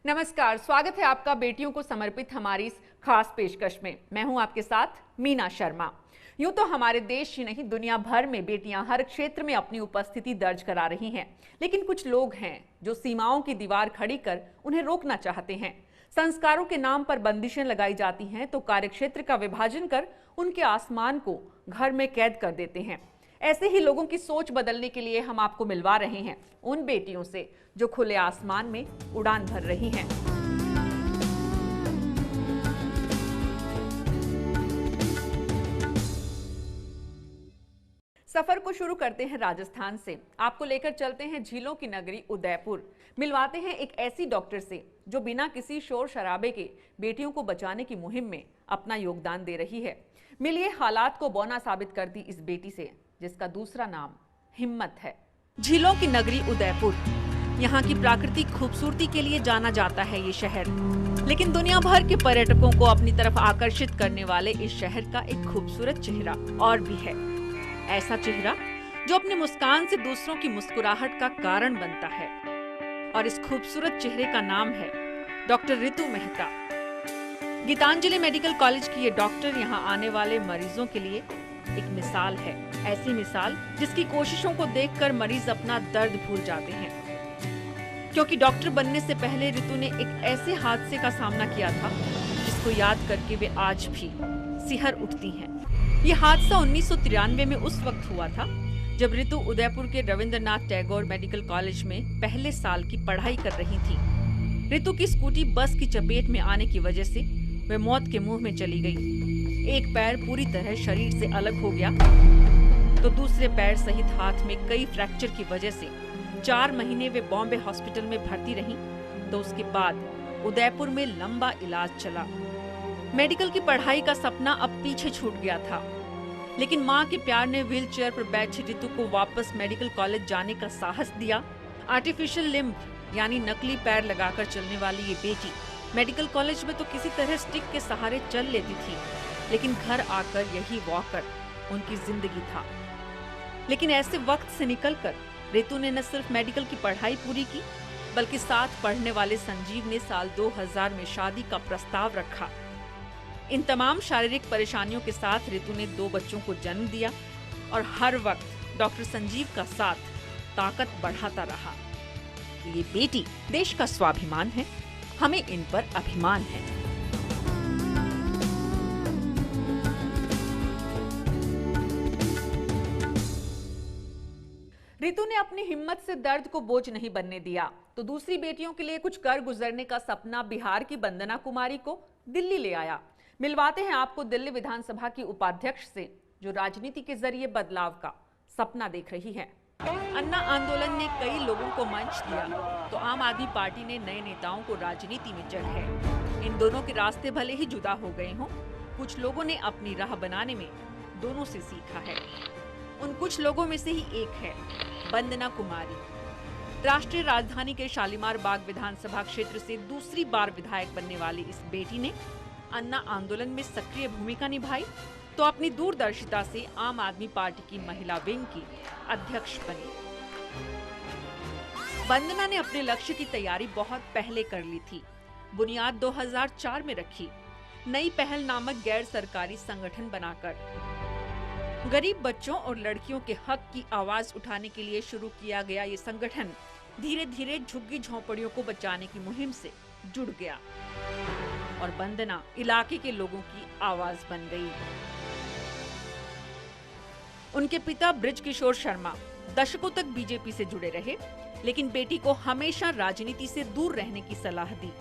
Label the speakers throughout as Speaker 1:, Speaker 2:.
Speaker 1: नमस्कार, स्वागत है आपका बेटियों को समर्पित हमारी इस खास पेशकश में। मैं हूं आपके साथ मीना शर्मा। यूं तो हमारे देश ही नहीं दुनिया भर में बेटियां हर क्षेत्र में अपनी उपस्थिति दर्ज करा रही हैं, लेकिन कुछ लोग हैं जो सीमाओं की दीवार खड़ी कर उन्हें रोकना चाहते हैं। संस्कारों के नाम पर बंदिशें लगाई जाती हैं तो कार्यक्षेत्र का विभाजन कर उनके आसमान को घर में कैद कर देते हैं। ऐसे ही लोगों की सोच बदलने के लिए हम आपको मिलवा रहे हैं उन बेटियों से जो खुले आसमान में उड़ान भर रही हैं। सफर को शुरू करते हैं राजस्थान से। आपको लेकर चलते हैं झीलों की नगरी उदयपुर। मिलवाते हैं एक ऐसी डॉक्टर से जो बिना किसी शोर शराबे के बेटियों को बचाने की मुहिम में अपना योगदान दे रही है। मिलिए हालात को बौना साबित करती इस बेटी से जिसका दूसरा नाम हिम्मत है। झीलों की नगरी उदयपुर, यहाँ की प्राकृतिक खूबसूरती के लिए जाना जाता है ये शहर, लेकिन दुनिया भर के पर्यटकों को अपनी तरफ आकर्षित करने वाले इस शहर का एक खूबसूरत चेहरा और भी है। ऐसा चेहरा जो अपनी मुस्कान से दूसरों की मुस्कुराहट का कारण बनता है, और इस खूबसूरत चेहरे का नाम है doctor Ritu Mehta. Geetanjali medical college की ये डॉक्टर यहाँ आने वाले मरीजों के लिए एक मिसाल है। ऐसी मिसाल जिसकी कोशिशों को देखकर मरीज अपना दर्द भूल जाते हैं, क्योंकि डॉक्टर बनने से पहले रितु ने एक ऐसे हादसे का सामना किया था जिसको याद करके वे आज भी सिहर उठती हैं। ये हादसा 1993 में उस वक्त हुआ था जब रितु उदयपुर के रविंद्रनाथ टैगोर मेडिकल कॉलेज में पहले साल की पढ़ाई कर रही थी। रितु की स्कूटी बस की चपेट में आने की वजह से वह मौत के मुंह में चली गई। एक पैर पूरी तरह शरीर से अलग हो गया तो दूसरे पैर सहित हाथ में कई फ्रैक्चर की वजह से 4 महीने वे बॉम्बे हॉस्पिटल में भर्ती रहीं। तो उसके बाद उदयपुर में लंबा इलाज चला। मेडिकल की पढ़ाई का सपना अब पीछे छूट गया था, लेकिन मां के प्यार ने व्हील चेयर पर बैठी रितु को वापस मेडिकल कॉलेज जाने का साहस दिया। आर्टिफिशियल लिम्ब यानी नकली पैर लगाकर चलने वाली ये बेटी मेडिकल कॉलेज में तो किसी तरह स्टिक के सहारे चल लेती थी, लेकिन घर आकर यही वॉकर उनकी जिंदगी था। लेकिन ऐसे वक्त से निकलकर रितु ने न सिर्फ मेडिकल की पढ़ाई पूरी की, बल्कि साथ पढ़ने वाले संजीव ने साल 2000 में शादी का प्रस्ताव रखा। इन तमाम शारीरिक परेशानियों के साथ रितु ने 2 बच्चों को जन्म दिया और हर वक्त डॉक्टर संजीव का साथ ताकत बढ़ाता रहा। ये बेटी देश का स्वाभिमान है, हमें इन पर अभिमान है। रितु ने अपनी हिम्मत से दर्द को बोझ नहीं बनने दिया तो दूसरी बेटियों के लिए कुछ कर गुजरने का सपना बिहार की वंदना कुमारी को दिल्ली ले आया। मिलवाते हैं आपको दिल्ली विधानसभा की उपाध्यक्ष से जो राजनीति के जरिए बदलाव का सपना देख रही है। अन्ना आंदोलन ने कई लोगों को मंच दिया तो आम आदमी पार्टी ने नए नेताओं को राजनीति में जड़ है। इन दोनों के रास्ते भले ही जुदा हो गए हों, कुछ लोगों ने अपनी राह बनाने में दोनों से सीखा है। उन कुछ लोगों में से ही एक है वंदना कुमारी। राष्ट्रीय राजधानी के शालीमार बाग विधानसभा क्षेत्र से दूसरी बार विधायक बनने वाली इस बेटी ने अन्ना आंदोलन में सक्रिय भूमिका निभाई तो अपनी दूरदर्शिता से आम आदमी पार्टी की महिला विंग की अध्यक्ष बनी। वंदना ने अपने लक्ष्य की तैयारी बहुत पहले कर ली थी। बुनियाद 2004 में रखी। नई पहल नामक गैर सरकारी संगठन बनाकर गरीब बच्चों और लड़कियों के हक की आवाज उठाने के लिए शुरू किया गया ये संगठन धीरे धीरे झुग्गी झोंपड़ियों को बचाने की मुहिम से जुड़ गया और वंदना इलाके के लोगों की आवाज बन गई। उनके पिता बृज किशोर शर्मा दशकों तक बीजेपी से जुड़े रहे, लेकिन बेटी को हमेशा राजनीति से दूर रहने की सलाह दी।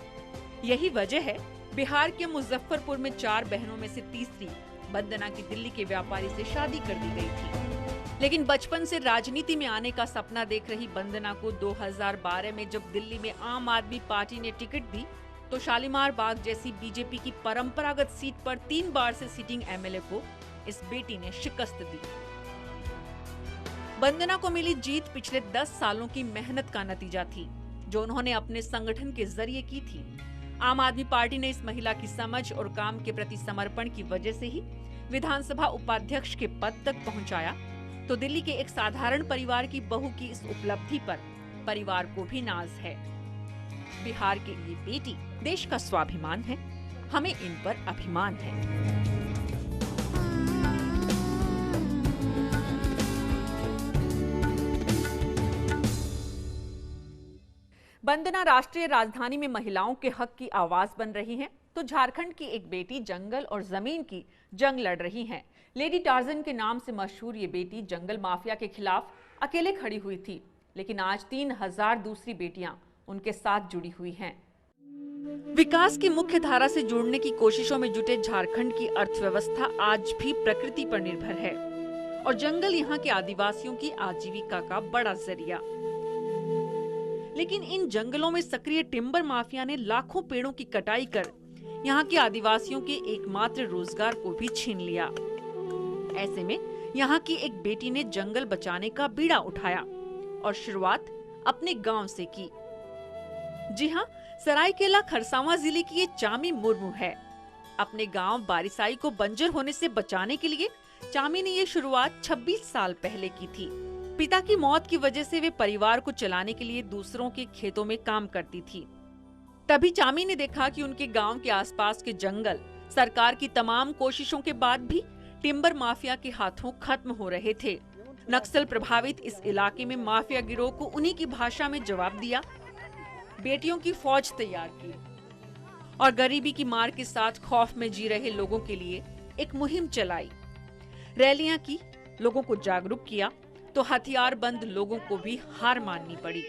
Speaker 1: यही वजह है बिहार के मुजफ्फरपुर में 4 बहनों में से तीसरी वंदना की दिल्ली के व्यापारी से शादी कर दी गई थी। लेकिन बचपन से राजनीति में आने का सपना देख रही वंदना को 2012 में जब दिल्ली में आम आदमी पार्टी ने टिकट दी तो शालीमार बाग जैसी बीजेपी की परंपरागत सीट पर 3 बार से सिटिंग एमएलए को इस बेटी ने शिकस्त दी। वंदना को मिली जीत पिछले 10 सालों की मेहनत का नतीजा थी जो उन्होंने अपने संगठन के जरिए की थी। आम आदमी पार्टी ने इस महिला की समझ और काम के प्रति समर्पण की वजह से ही विधानसभा उपाध्यक्ष के पद तक पहुंचाया तो दिल्ली के एक साधारण परिवार की बहू की इस उपलब्धि पर परिवार को भी नाज है। बिहार की ये बेटी देश का स्वाभिमान है, हमें इन पर अभिमान है। वंदना राष्ट्रीय राजधानी में महिलाओं के हक की आवाज बन रही हैं, तो झारखंड की एक बेटी जंगल और जमीन की जंग लड़ रही हैं। लेडी टार्जन के नाम से मशहूर ये बेटी जंगल माफिया के खिलाफ अकेले खड़ी हुई थी, लेकिन आज 3000 दूसरी बेटियां उनके साथ जुड़ी हुई हैं। विकास की मुख्य धारा से जोड़ने की कोशिशों में जुटे झारखंड की अर्थव्यवस्था आज भी प्रकृति पर निर्भर है और जंगल यहाँ के आदिवासियों की आजीविका का बड़ा जरिया। लेकिन इन जंगलों में सक्रिय टिम्बर माफिया ने लाखों पेड़ों की कटाई कर यहाँ के आदिवासियों के एकमात्र रोजगार को भी छीन लिया। ऐसे में यहाँ की एक बेटी ने जंगल बचाने का बीड़ा उठाया और शुरुआत अपने गांव से की। जी हाँ, सरायकेला खरसावां जिले की ये चामी मुर्मू है। अपने गांव बारिसाई को बंजर होने से बचाने के लिए चामी ने ये शुरुआत 26 साल पहले की थी। पिता की मौत की वजह से वे परिवार को चलाने के लिए दूसरों के खेतों में काम करती थी। तभी चामी ने देखा कि उनके गांव के आसपास के जंगल सरकार की तमाम कोशिशों के बाद भी टिम्बर माफिया के हाथों खत्म हो रहे थे। नक्सल प्रभावित इस इलाके में माफिया गिरोह को उन्हीं की भाषा में जवाब दिया, बेटियों की फौज तैयार की और गरीबी की मार के साथ खौफ में जी रहे लोगों के लिए एक मुहिम चलाई। रैलियां की, लोगों को जागरूक किया, तो हथियार बंद लोगों को भी हार माननी पड़ी।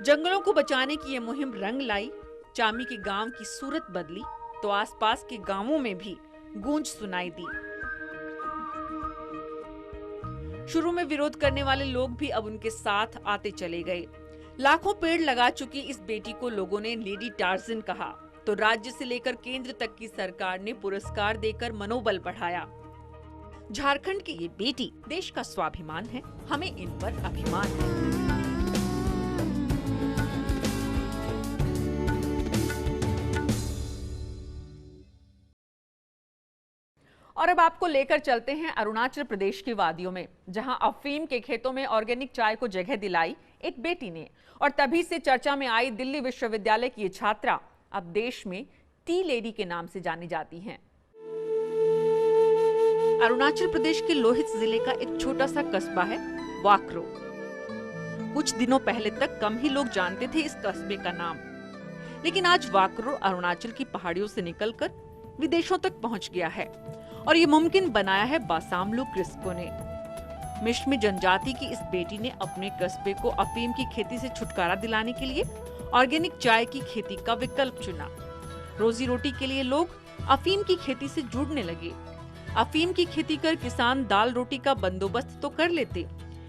Speaker 1: जंगलों को बचाने की ये मुहिम रंग लाई। चामी के गांव की सूरत बदली तो आसपास के गांवों में भी गूंज सुनाई दी। शुरू में विरोध करने वाले लोग भी अब उनके साथ आते चले गए। लाखों पेड़ लगा चुकी इस बेटी को लोगों ने लेडी टार्जन कहा, तो राज्य से लेकर केंद्र तक की सरकार ने पुरस्कार देकर मनोबल बढ़ाया। झारखंड की ये बेटी देश का स्वाभिमान है, हमें इन पर अभिमान है। और अब आपको लेकर चलते हैं अरुणाचल प्रदेश की वादियों में, जहां अफीम के खेतों में ऑर्गेनिक चाय को जगह दिलाई एक बेटी ने। और तभी से चर्चा में आई दिल्ली विश्वविद्यालय की ये छात्रा अब देश में टी लेडी के नाम से जानी जाती हैं। अरुणाचल प्रदेश के लोहित जिले का एक छोटा सा कस्बा है वाक्रो। कुछ दिनों पहले तक कम ही लोग जानते थे इस कस्बे का नाम, लेकिन आज वाक्रो अरुणाचल की पहाड़ियों से निकलकर विदेशों तक पहुंच गया है और ये मुमकिन बनाया है बासामलू क्रिस्को ने। मिश्मी जनजाति की इस बेटी ने अपने कस्बे को अफीम की खेती से छुटकारा दिलाने के लिए ऑर्गेनिक चाय की खेती का विकल्प चुना। रोजी रोटी के लिए लोग अफीम की खेती से जुड़ने लगे। अफीम की खेती कर किसान दाल रोटी का बंदोबस्त तो कर लेते,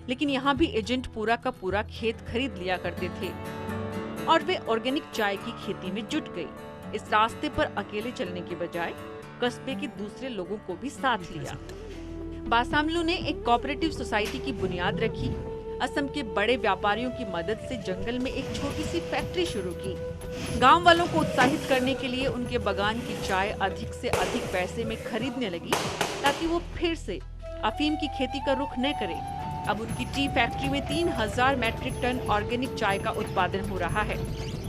Speaker 1: लेकिन यहाँ भी एजेंट पूरा का पूरा खेत खरीद लिया करते थे और वे ऑर्गेनिक चाय की खेती में जुट गए। इस रास्ते पर अकेले चलने के बजाय कस्बे के दूसरे लोगों को भी साथ लिया। बासामलू ने एक कोऑपरेटिव सोसाइटी की बुनियाद रखी। असम के बड़े व्यापारियों की मदद से जंगल में एक छोटी सी फैक्ट्री शुरू की। गांव वालों को उत्साहित करने के लिए उनके बागान की चाय अधिक से अधिक पैसे में खरीदने लगी, ताकि वो फिर से अफीम की खेती का रुख न करें। अब उनकी टी फैक्ट्री में 3000 मैट्रिक टन ऑर्गेनिक चाय का उत्पादन हो रहा है।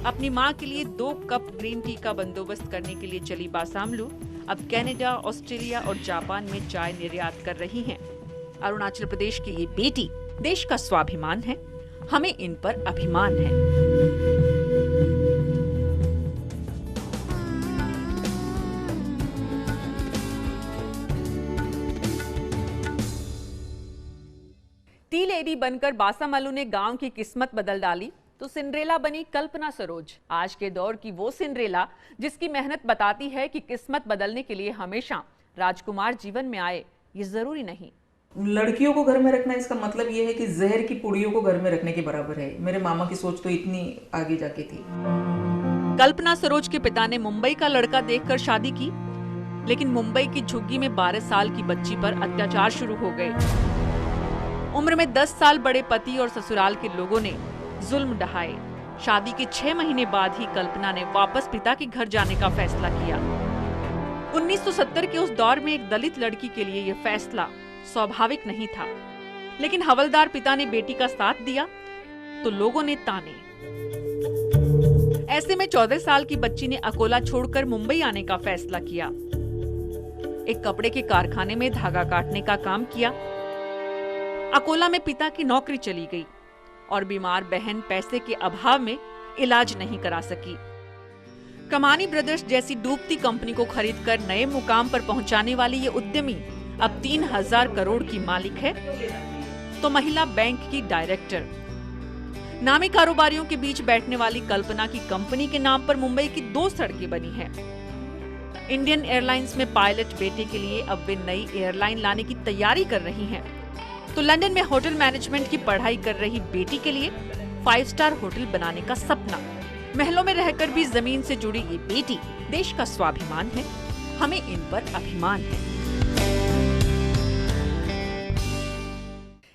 Speaker 1: अपनी माँ के लिए 2 कप ग्रीन टी का बंदोबस्त करने के लिए चली बासामलू अब कनाडा, ऑस्ट्रेलिया और जापान में चाय निर्यात कर रही हैं। अरुणाचल प्रदेश की ये बेटी देश का स्वाभिमान है, हमें इन पर अभिमान है। टी लेडी बनकर बासामलू ने गांव की किस्मत बदल डाली, तो सिंड्रेला बनी कल्पना सरोज। आज के दौर की वो सिंड्रेला जिसकी मेहनत बताती है कि किस्मत बदलने के लिए हमेशा राजकुमार जीवन में आए, ये जरूरी नहीं।
Speaker 2: लड़कियों को घर में रखना इसका मतलब ये है कि जहर की पुड़ियों को घर में रखने के बराबर है। मेरे मामा की सोच तो इतनी आगे जाके थी।
Speaker 1: कल्पना सरोज के पिता ने मुंबई का लड़का देखकर शादी की, लेकिन मुंबई की झुग्गी में 12 साल की बच्ची पर अत्याचार शुरू हो गए। उम्र में 10 साल बड़े पति और ससुराल के लोगों ने जुल्म ढहाए। शादी के 6 महीने बाद ही कल्पना ने वापस पिता के घर जाने का फैसला किया। 1970 के उस दौर में एक दलित लड़की के लिए यह फैसला स्वाभाविक नहीं था। लेकिन हवलदार पिता ने बेटी का साथ दिया तो लोगों ने ताने। ऐसे में 14 साल की बच्ची ने अकोला छोड़कर मुंबई आने का फैसला किया। एक कपड़े के कारखाने में धागा काटने का काम किया। अकोला में पिता की नौकरी चली गई और बीमार बहन पैसे के अभाव में इलाज नहीं करा सकी। कमानी ब्रदर्स जैसी डूबती कंपनी को खरीदकर नए मुकाम पर पहुंचाने वाली ये उद्यमी अब 3000 करोड़ की मालिक है तो महिला बैंक की डायरेक्टर। नामी कारोबारियों के बीच बैठने वाली कल्पना की कंपनी के नाम पर मुंबई की 2 सड़कें बनी हैं। इंडियन एयरलाइंस में पायलट बेटे के लिए अब वे नई एयरलाइन लाने की तैयारी कर रही हैं। तो लंदन में होटल मैनेजमेंट की पढ़ाई कर रही बेटी के लिए 5 स्टार होटल बनाने का सपना। महलों में रहकर भी जमीन से जुड़ी ये बेटी देश का स्वाभिमान है। हमें इन पर अभिमान है।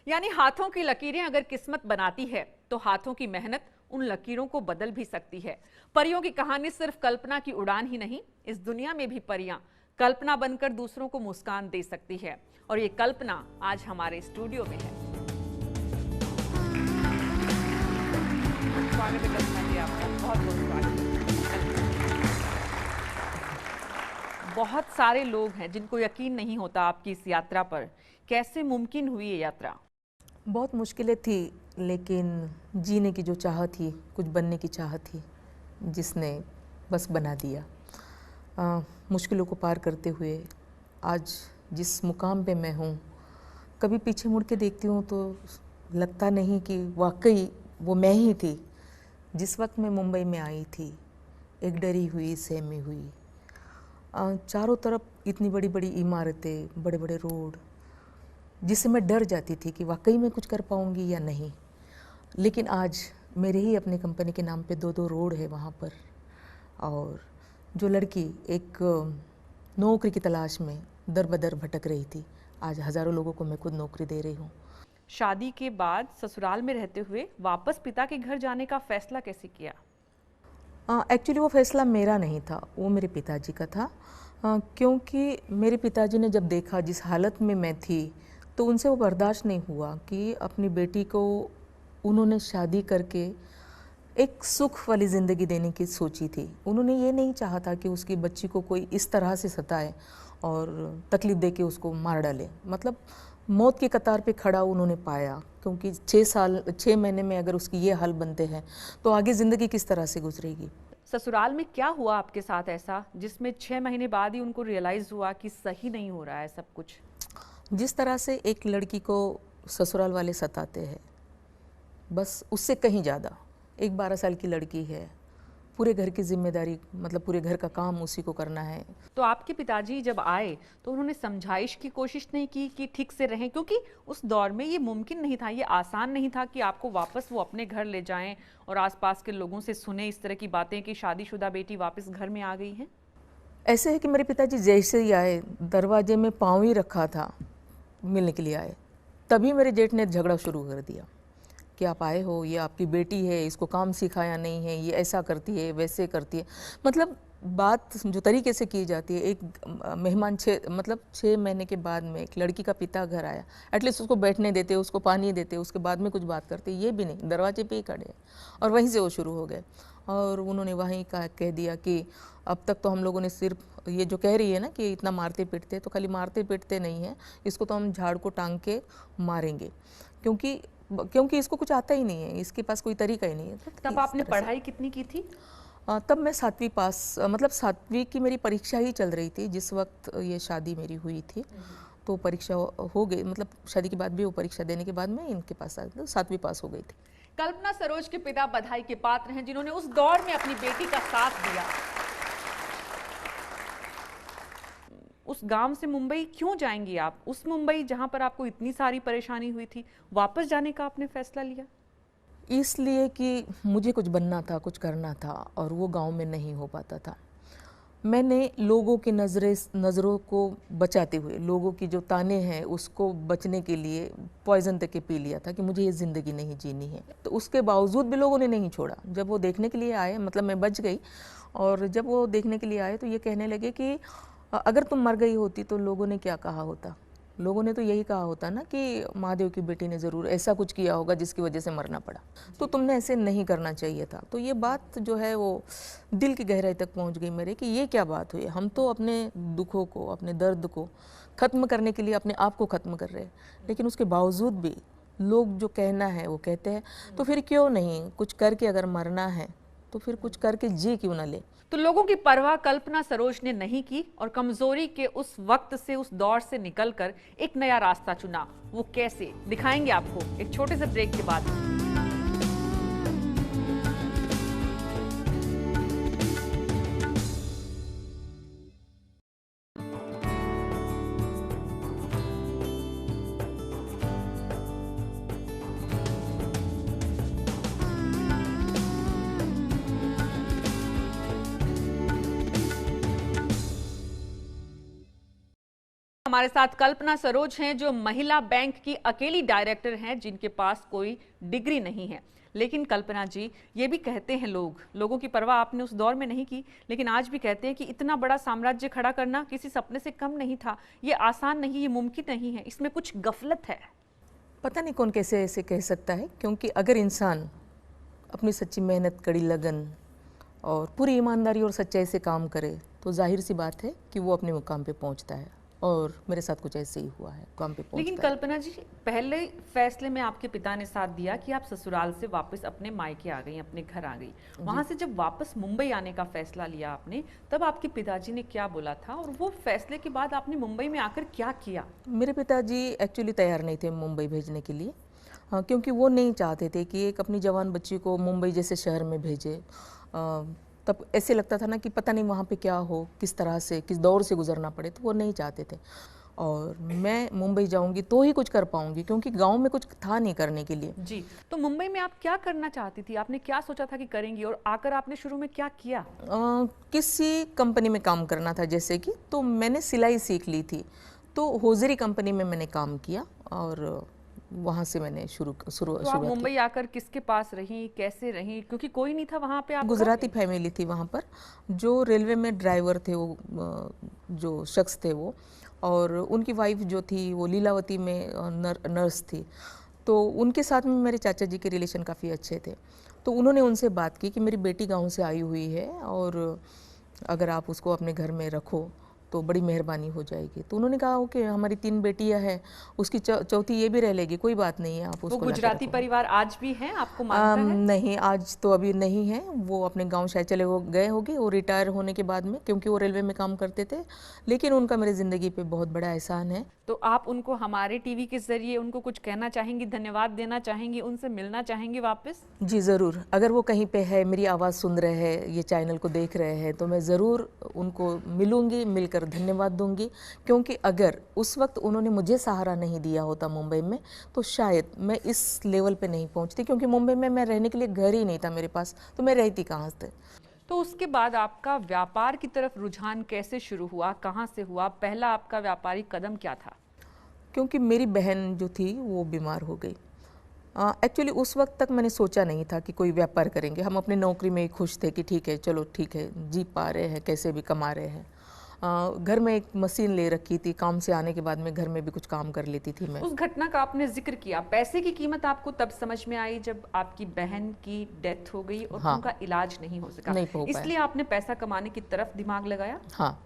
Speaker 1: यानी हाथों की लकीरें अगर किस्मत बनाती है तो हाथों की मेहनत उन लकीरों को बदल भी सकती है। परियों की कहानी सिर्फ कल्पना की उड़ान ही नहीं, इस दुनिया में भी परियां कल्पना बनकर दूसरों को मुस्कान दे सकती है और ये कल्पना आज हमारे स्टूडियो में है। स्वागत है कल्पना जी आपका, बहुत बहुत स्वागत। बहुत सारे लोग हैं जिनको यकीन नहीं होता आपकी इस यात्रा पर। कैसे मुमकिन हुई ये यात्रा?
Speaker 3: बहुत मुश्किलें थी, लेकिन जीने की जो चाह थी, कुछ बनने की चाह थी, जिसने बस बना दिया। मुश्किलों को पार करते हुए आज जिस मुकाम पे मैं हूँ, कभी पीछे मुड़ के देखती हूँ तो लगता नहीं कि वाकई वो मैं ही थी जिस वक्त मैं मुंबई में आई थी। एक डरी हुई, सहमी हुई, चारों तरफ इतनी बड़ी बड़ी इमारतें, बड़े बड़े रोड, जिससे मैं डर जाती थी कि वाकई मैं कुछ कर पाऊंगी या नहीं। लेकिन आज मेरे ही अपने कंपनी के नाम पे 2-2 रोड है वहाँ पर। और जो लड़की एक नौकरी की तलाश में दर बदर भटक रही थी, आज हज़ारों लोगों को मैं खुद नौकरी दे रही हूँ।
Speaker 1: शादी के बाद ससुराल में रहते हुए वापस पिता के घर जाने का फैसला कैसे किया?
Speaker 3: एक्चुअली वो फैसला मेरा नहीं था, वो मेरे पिताजी का था। क्योंकि मेरे पिताजी ने जब देखा जिस हालत में मैं थी, तो उनसे वो बर्दाश्त नहीं हुआ कि अपनी बेटी को उन्होंने शादी करके एक सुख वाली ज़िंदगी देने की सोची थी। उन्होंने ये नहीं चाहा था कि उसकी बच्ची को कोई इस तरह से सताए और तकलीफ़ दे के उसको मार डाले। मतलब मौत की कतार पे खड़ा उन्होंने पाया, क्योंकि 6 महीने में अगर उसकी ये हाल बनते हैं तो आगे ज़िंदगी किस तरह से गुजरेगी।
Speaker 1: ससुराल में क्या हुआ आपके साथ ऐसा जिसमें 6 महीने बाद ही उनको रियलाइज़ हुआ कि सही नहीं हो रहा है सब कुछ?
Speaker 3: जिस तरह से एक लड़की को ससुराल वाले सताते हैं, बस उससे कहीं ज़्यादा। एक 12 साल की लड़की है, पूरे घर की जिम्मेदारी, मतलब पूरे घर का काम उसी को करना है।
Speaker 1: तो आपके पिताजी जब आए तो उन्होंने समझाइश की कोशिश नहीं की कि ठीक से रहें? क्योंकि उस दौर में ये मुमकिन नहीं था, ये आसान नहीं था कि आपको वापस वो अपने घर ले जाएं और आसपास के लोगों से सुने इस तरह की बातें कि शादीशुदा बेटी वापस घर में आ गई है।
Speaker 3: ऐसे है कि मेरे पिताजी जैसे ही आए, दरवाजे में पाँव ही रखा था, मिलने के लिए आए, तभी मेरे जेठ ने झगड़ा शुरू कर दिया कि आप आए हो, ये आपकी बेटी है, इसको काम सिखाया नहीं है, ये ऐसा करती है, वैसे करती है। मतलब बात जो तरीके से की जाती है, एक मेहमान 6 महीने के बाद में एक लड़की का पिता घर आया, एटलीस्ट उसको बैठने देते, उसको पानी देते, उसके बाद में कुछ बात करते, ये भी नहीं, दरवाजे पे ही खड़े। और वहीं से वो शुरू हो गए और उन्होंने वहीं कह दिया कि अब तक तो हम लोगों ने सिर्फ ये जो कह रही है ना कि इतना मारते पीटते, तो खाली मारते पीटते नहीं है, इसको तो हम झाड़ को टांग के मारेंगे, क्योंकि इसको कुछ आता ही नहीं है, इसके पास कोई तरीका ही नहीं है।
Speaker 1: तब आपने पढ़ाई कितनी की थी?
Speaker 3: तब मैं 7वीं पास, मतलब 7वीं की मेरी परीक्षा ही चल रही थी जिस वक्त ये शादी मेरी हुई थी। तो परीक्षा हो गई, मतलब शादी के बाद भी वो परीक्षा देने के बाद मैं इनके पास आ गई, 7वीं पास हो गई थी।
Speaker 1: कल्पना सरोज के पिता बधाई के पात्र हैं जिन्होंने उस दौर में अपनी बेटी का साथ दिया। उस गांव से मुंबई क्यों जाएंगी आप? उस मुंबई जहां पर आपको इतनी सारी परेशानी हुई थी, वापस जाने का आपने फैसला लिया?
Speaker 3: इसलिए कि मुझे कुछ बनना था, कुछ करना था और वो गांव में नहीं हो पाता था। मैंने लोगों की नज़रों को बचाते हुए, लोगों की जो ताने हैं उसको बचने के लिए पॉइज़न तक के पी लिया था कि मुझे ये ज़िंदगी नहीं जीनी है। तो उसके बावजूद भी लोगों ने नहीं छोड़ा। जब वो देखने के लिए आए, मतलब मैं बच गई, और जब वो देखने के लिए आए तो ये कहने लगे कि अगर तुम मर गई होती तो लोगों ने क्या कहा होता। लोगों ने तो यही कहा होता ना कि महादेव की बेटी ने ज़रूर ऐसा कुछ किया होगा जिसकी वजह से मरना पड़ा, तो तुमने ऐसे नहीं करना चाहिए था। तो ये बात जो है वो दिल की गहराई तक पहुंच गई मेरे कि ये क्या बात हुई। हम तो अपने दुखों को, अपने दर्द को ख़त्म करने के लिए अपने आप को ख़त्म कर रहे हैं, लेकिन उसके बावजूद भी लोग जो कहना है वो कहते हैं। तो फिर क्यों नहीं कुछ करके, अगर मरना है तो फिर कुछ करके जी क्यों ना ले।
Speaker 1: तो लोगों की परवाह कल्पना सरोज ने नहीं की और कमजोरी के उस वक्त से, उस दौर से निकलकर एक नया रास्ता चुना। वो कैसे, दिखाएंगे आपको एक छोटे से ब्रेक के बाद। हमारे साथ कल्पना सरोज हैं, जो महिला बैंक की अकेली डायरेक्टर हैं जिनके पास कोई डिग्री नहीं है। लेकिन कल्पना जी, ये भी कहते हैं लोगों की परवाह आपने उस दौर में नहीं की, लेकिन आज भी कहते हैं कि इतना बड़ा साम्राज्य खड़ा करना किसी सपने से कम नहीं था। ये आसान नहीं, ये मुमकिन नहीं है, इसमें कुछ गफलत है।
Speaker 3: पता नहीं कौन कैसे ऐसे कह सकता है, क्योंकि अगर इंसान अपनी सच्ची मेहनत, कड़ी लगन और पूरी ईमानदारी और सच्चाई से काम करे तो जाहिर सी बात है कि वो अपने मुकाम पे पहुंचता है, और मेरे साथ कुछ ऐसे ही हुआ है, काम पे पहुंचता
Speaker 1: लेकिन कल्पना जी, पहले फैसले में आपके पिता ने साथ दिया कि आप ससुराल से वापस अपने मायके आ गई, अपने घर आ गई। वहां से जब वापस मुंबई आने का फैसला लिया आपने, तब आपके पिताजी ने क्या बोला था, और वो फैसले के बाद आपने मुंबई में आकर क्या किया?
Speaker 3: मेरे पिताजी एक्चुअली तैयार नहीं थे मुंबई भेजने के लिए, क्योंकि वो नहीं चाहते थे कि एक अपनी जवान बच्ची को मुंबई जैसे शहर में भेजे। तब ऐसे लगता था ना कि पता नहीं वहाँ पे क्या हो, किस तरह से, किस दौर से गुजरना पड़े, तो वो नहीं चाहते थे। और मैं मुंबई जाऊंगी तो ही कुछ कर पाऊंगी, क्योंकि गांव में कुछ था नहीं करने के लिए।
Speaker 1: जी, तो मुंबई में आप क्या करना चाहती थी? आपने क्या सोचा था कि करेंगी, और आकर आपने शुरू में क्या किया?
Speaker 3: किसी कंपनी में काम करना था जैसे कि, तो मैंने सिलाई सीख ली थी, तो होजरी कंपनी में मैंने काम किया और वहाँ से मैंने
Speaker 1: तो आप मुंबई आकर किसके पास रही, कैसे रही? क्योंकि कोई नहीं था वहाँ पे आपका?
Speaker 3: गुजराती फैमिली थी वहाँ पर, जो रेलवे में ड्राइवर थे, वो जो शख्स थे वो, और उनकी वाइफ जो थी वो लीलावती में नर्स थी। तो उनके साथ में मेरे चाचा जी के रिलेशन काफ़ी अच्छे थे। तो उन्होंने उनसे बात की कि मेरी बेटी गाँव से आई हुई है और अगर आप उसको अपने घर में रखो तो बड़ी मेहरबानी हो जाएगी। तो उन्होंने कहा कि हमारी 3 बेटियां हैं, उसकी चौथी ये भी रह लेगी, कोई बात नहीं है, आप उसको।
Speaker 1: वो गुजराती परिवार आज भी हैं, आपको मानता है?
Speaker 3: नहीं, आज तो अभी नहीं है, वो अपने गांव शायद चले गए होंगे, वो रिटायर होने के बाद में, क्योंकि वो रेलवे में काम करते थे। लेकिन उनका मेरी ज़िंदगी पे बहुत बड़ा एहसान है।
Speaker 1: तो आप उनको हमारे टीवी के जरिए उनको कुछ कहना चाहेंगी, धन्यवाद देना चाहेंगी, उनसे मिलना चाहेंगी वापस?
Speaker 3: जी ज़रूर, अगर वो कहीं पे है, मेरी आवाज़ सुन रहे हैं, ये चैनल को देख रहे हैं, तो मैं ज़रूर उनको मिलूंगी, मिलकर धन्यवाद दूंगी। क्योंकि अगर उस वक्त उन्होंने मुझे सहारा नहीं दिया होता मुंबई में, तो शायद मैं इस लेवल पे नहीं पहुंचती, क्योंकि मुंबई में मैं रहने के लिए घर ही नहीं था मेरे पास, तो मैं रहती कहाँ से।
Speaker 1: तो उसके बाद आपका व्यापार की तरफ रुझान कैसे शुरू हुआ, कहाँ से हुआ? पहला आपका व्यापारिक कदम क्या था?
Speaker 3: क्योंकि मेरी बहन जो थी वो बीमार हो गई। एक्चुअली उस वक्त तक मैंने सोचा नहीं था कि कोई व्यापार करेंगे। हम अपनी नौकरी में ही खुश थे कि ठीक है, चलो ठीक है, जी पा रहे हैं, कैसे भी कमा रहे हैं। घर में एक मशीन ले रखी थी, काम से आने के बाद में घर में भी कुछ काम कर लेती थी मैं।
Speaker 1: उस घटना का आपने जिक्र किया, पैसे की कीमत आपको तब समझ में आई जब आपकी बहन की डेथ हो गई और
Speaker 3: हाँ,
Speaker 1: उनका इलाज नहीं हो सका,
Speaker 3: नहीं हो पाया।
Speaker 1: इसलिए आपने पैसा कमाने की तरफ दिमाग लगाया?
Speaker 3: हाँ,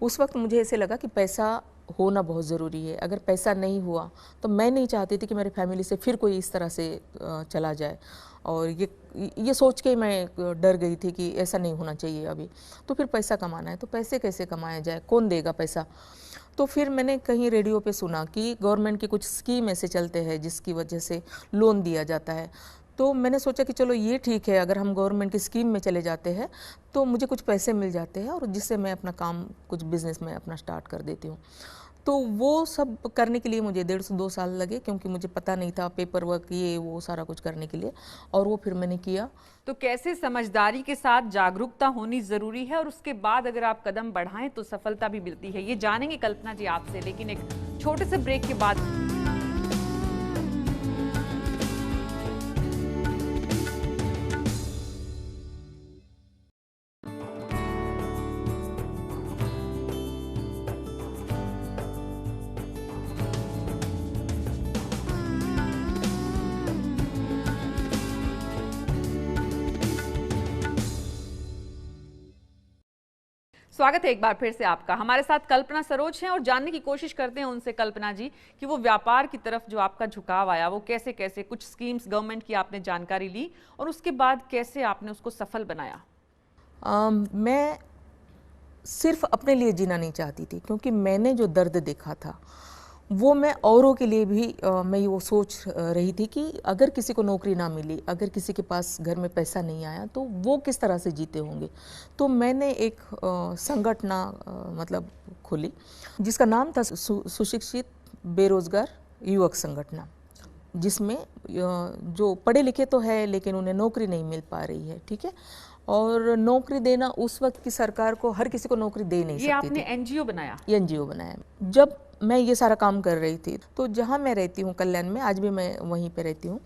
Speaker 3: उस वक्त मुझे ऐसे लगा कि पैसा होना बहुत ज़रूरी है। अगर पैसा नहीं हुआ तो मैं नहीं चाहती थी कि मेरे फैमिली से फिर कोई इस तरह से चला जाए, और ये सोच के मैं डर गई थी कि ऐसा नहीं होना चाहिए अभी। तो फिर पैसा कमाना है, तो पैसे कैसे कमाया जाए, कौन देगा पैसा? तो फिर मैंने कहीं रेडियो पे सुना कि गवर्नमेंट की कुछ स्कीम ऐसे चलते हैं जिसकी वजह से लोन दिया जाता है। तो मैंने सोचा कि चलो ये ठीक है, अगर हम गवर्नमेंट की स्कीम में चले जाते हैं तो मुझे कुछ पैसे मिल जाते हैं, और जिससे मैं अपना काम, कुछ बिजनेस में अपना स्टार्ट कर देती हूँ। तो वो सब करने के लिए मुझे 1.5 से 2 साल लगे, क्योंकि मुझे पता नहीं था पेपर वर्क, ये वो सारा कुछ करने के लिए, और वो फिर मैंने किया।
Speaker 1: तो कैसे समझदारी के साथ जागरूकता होनी जरूरी है, और उसके बाद अगर आप कदम बढ़ाएं तो सफलता भी मिलती है, ये जानेंगे कल्पना जी आपसे, लेकिन एक छोटे से ब्रेक के बाद। स्वागत है एक बार फिर से आपका। हमारे साथ कल्पना सरोज हैं और जानने की कोशिश करते हैं उनसे, कल्पना जी, कि वो व्यापार की तरफ जो आपका झुकाव आया वो कैसे कैसे, कुछ स्कीम्स गवर्नमेंट की आपने जानकारी ली और उसके बाद कैसे आपने उसको सफल बनाया।
Speaker 3: मैं सिर्फ अपने लिए जीना नहीं चाहती थी, क्योंकि मैंने जो दर्द देखा था वो मैं औरों के लिए भी मैं वो सोच रही थी कि अगर किसी को नौकरी ना मिली, अगर किसी के पास घर में पैसा नहीं आया तो वो किस तरह से जीते होंगे। तो मैंने एक संगठन मतलब खोली जिसका नाम था सुशिक्षित बेरोजगार युवक संगठन, जिसमें जो पढ़े लिखे तो है लेकिन उन्हें नौकरी नहीं मिल पा रही है, ठीक है। और नौकरी देना उस वक्त की सरकार को हर किसी को नौकरी दे नहीं सकती थी।
Speaker 1: ये आपने एनजीओ बनाया?
Speaker 3: एनजीओ बनाया। जब मैं ये सारा काम कर रही थी तो जहाँ मैं रहती हूँ कल्याण में, आज भी मैं वहीं पे रहती हूँ,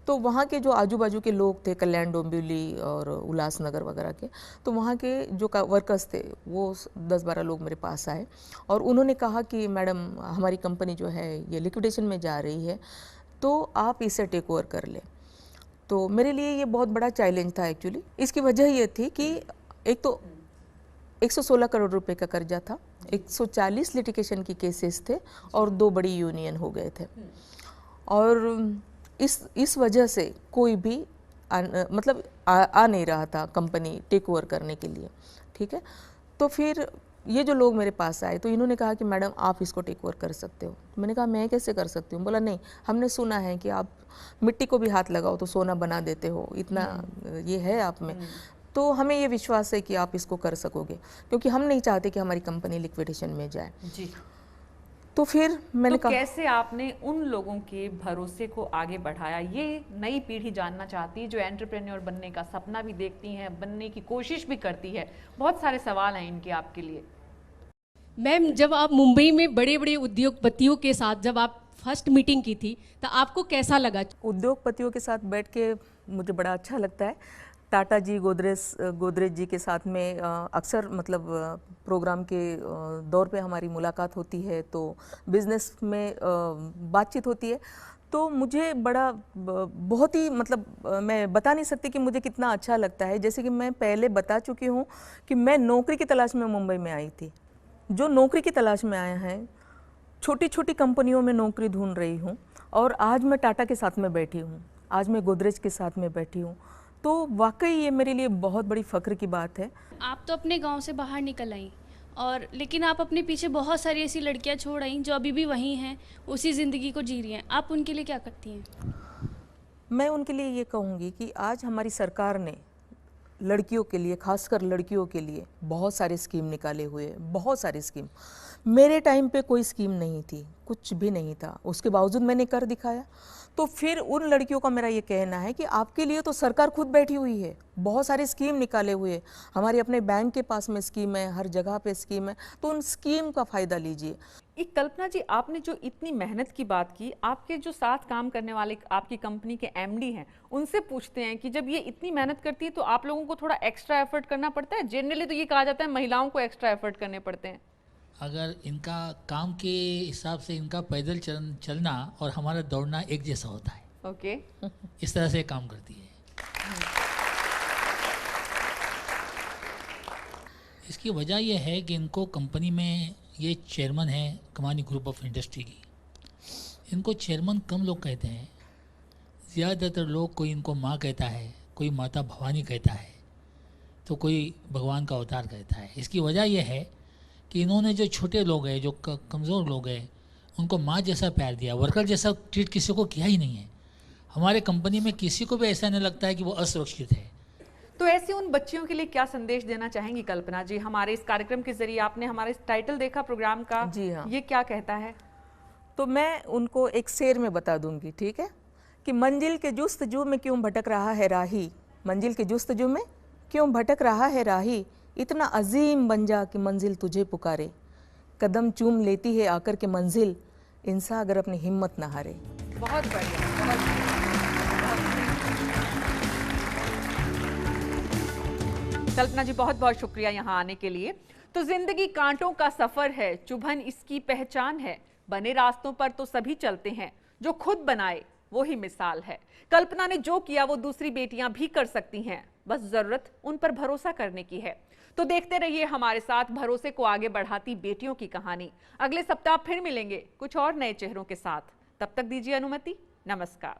Speaker 3: तो वहाँ के जो आजू बाजू के लोग थे, कल्याण, डोंबिवली और उल्लासनगर वगैरह के, तो वहाँ के जो वर्कर्स थे वो 10-12 लोग मेरे पास आए और उन्होंने कहा कि मैडम हमारी कंपनी जो है ये लिक्विडेशन में जा रही है, तो आप इसे टेक ओवर कर लें। तो मेरे लिए ये बहुत बड़ा चैलेंज था एक्चुअली। इसकी वजह ये थी कि एक तो 116 करोड़ रुपए का कर्जा था, 140 लिटिगेशन की केसेस थे और 2 बड़ी यूनियन हो गए थे। और इस वजह से कोई भी मतलब आ नहीं रहा था कंपनी टेक ओवर करने के लिए, ठीक है। तो फिर ये जो लोग मेरे पास आए तो इन्होंने कहा कि मैडम आप इसको टेक ओवर कर सकते हो। मैंने कहा मैं कैसे कर सकती हूँ? बोला नहीं, हमने सुना है कि आप मिट्टी को भी हाथ लगाओ तो सोना बना देते हो, इतना ये है आप में, तो हमें ये विश्वास है कि आप इसको कर सकोगे, क्योंकि हम नहीं चाहते कि हमारी कंपनी लिक्विडेशन में जाए
Speaker 1: जी।
Speaker 3: तो फिर मैंने
Speaker 1: तो
Speaker 3: कहा
Speaker 1: कैसे आपने उन लोगों के भरोसे को आगे बढ़ाया? ये नई पीढ़ी जानना चाहती है जो एंटरप्रेन्योर बनने का सपना भी देखती है, बनने की कोशिश भी करती है। बहुत सारे सवाल हैं इनके आपके लिए।
Speaker 4: मैम, जब आप मुंबई में बड़े बड़े उद्योगपतियों के साथ जब आप फर्स्ट मीटिंग की थी तो आपको कैसा लगा?
Speaker 3: उद्योगपतियों के साथ बैठ के मुझे बड़ा अच्छा लगता है। टाटा जी, गोदरेज जी के साथ में अक्सर मतलब प्रोग्राम के दौर पे हमारी मुलाकात होती है, तो बिज़नेस में बातचीत होती है। तो मुझे बड़ा बहुत ही मतलब मैं बता नहीं सकती कि मुझे कितना अच्छा लगता है। जैसे कि मैं पहले बता चुकी हूँ कि मैं नौकरी की तलाश में मुंबई में आई थी। जो नौकरी की तलाश में आया है, छोटी छोटी कंपनियों में नौकरी ढूंढ रही हूँ और आज मैं टाटा के साथ में बैठी हूँ, आज मैं गोदरेज के साथ में बैठी हूँ। तो वाकई ये मेरे लिए बहुत बड़ी फ़ख्र की बात है।
Speaker 5: आप तो अपने गांव से बाहर निकल आई और लेकिन आप अपने पीछे बहुत सारी ऐसी लड़कियां छोड़ आई जो अभी भी वहीं हैं, उसी ज़िंदगी को जी रही हैं। आप उनके लिए क्या करती हैं?
Speaker 3: मैं उनके लिए ये कहूँगी कि आज हमारी सरकार ने लड़कियों के लिए, खासकर लड़कियों के लिए बहुत सारे स्कीम निकाले हुए हैं, बहुत सारी स्कीम। मेरे टाइम पे कोई स्कीम नहीं थी, कुछ भी नहीं था, उसके बावजूद मैंने कर दिखाया। तो फिर उन लड़कियों का मेरा ये कहना है कि आपके लिए तो सरकार खुद बैठी हुई है, बहुत सारी स्कीम निकाले हुए, हमारे अपने बैंक के पास में स्कीम है, हर जगह पे स्कीम है, तो उन स्कीम का फ़ायदा लीजिए।
Speaker 1: एक कल्पना जी, आपने जो इतनी मेहनत की बात की, आपके जो साथ काम करने वाले आपकी कंपनी के एमडी हैं, उनसे पूछते हैं कि जब ये इतनी मेहनत करती है तो आप लोगों को थोड़ा एक्स्ट्रा एफर्ट करना पड़ता है? जनरली तो ये कहा जाता है महिलाओं को एक्स्ट्रा एफर्ट करने पड़ते हैं।
Speaker 6: अगर इनका काम के हिसाब से इनका पैदल चलना और हमारा दौड़ना एक जैसा होता है।
Speaker 1: ओके।
Speaker 6: इस तरह से काम करती है। इसकी वजह यह है कि इनको कंपनी में ये चेयरमैन है कमानी ग्रुप ऑफ इंडस्ट्री की। इनको चेयरमैन कम लोग कहते हैं, ज़्यादातर लोग कोई इनको माँ कहता है, कोई माता भवानी कहता है, तो कोई भगवान का अवतार कहता है। इसकी वजह यह है कि इन्होंने जो छोटे लोग हैं, जो कमज़ोर लोग हैं, उनको माँ जैसा प्यार दिया, वर्कर जैसा ट्रीट किसी को किया ही नहीं है। हमारे कंपनी में किसी को भी ऐसा नहीं लगता है कि वो असुरक्षित है।
Speaker 1: तो ऐसी उन बच्चियों के लिए क्या संदेश देना चाहेंगी कल्पना जी? हमारे इस कार्यक्रम के जरिए आपने हमारा इस टाइटल देखा प्रोग्राम का,
Speaker 3: जी हाँ।
Speaker 1: ये क्या कहता है?
Speaker 3: तो मैं उनको एक शेर में बता दूंगी, ठीक है, कि मंजिल के जुस्तजू में क्यों भटक रहा है राही, मंजिल के जुस्तजू में क्यों भटक रहा है राही, इतना अजीम बन जा कि मंजिल तुझे पुकारे, कदम चूम लेती है आकर के मंजिल, इंसान अगर अपनी हिम्मत ना हारे।
Speaker 1: बहुत बढ़िया, बहुत कल्पना जी, बहुत बहुत शुक्रिया यहाँ आने के लिए। तो जिंदगी कांटों का सफर है, चुभन इसकी पहचान है, बने रास्तों पर तो सभी चलते हैं, जो खुद बनाए वो ही मिसाल है। कल्पना ने जो किया वो दूसरी बेटियां भी कर सकती हैं, बस जरूरत उन पर भरोसा करने की है। तो देखते रहिए हमारे साथ भरोसे को आगे बढ़ाती बेटियों की कहानी। अगले सप्ताह फिर मिलेंगे कुछ और नए चेहरों के साथ। तब तक दीजिए अनुमति। नमस्कार।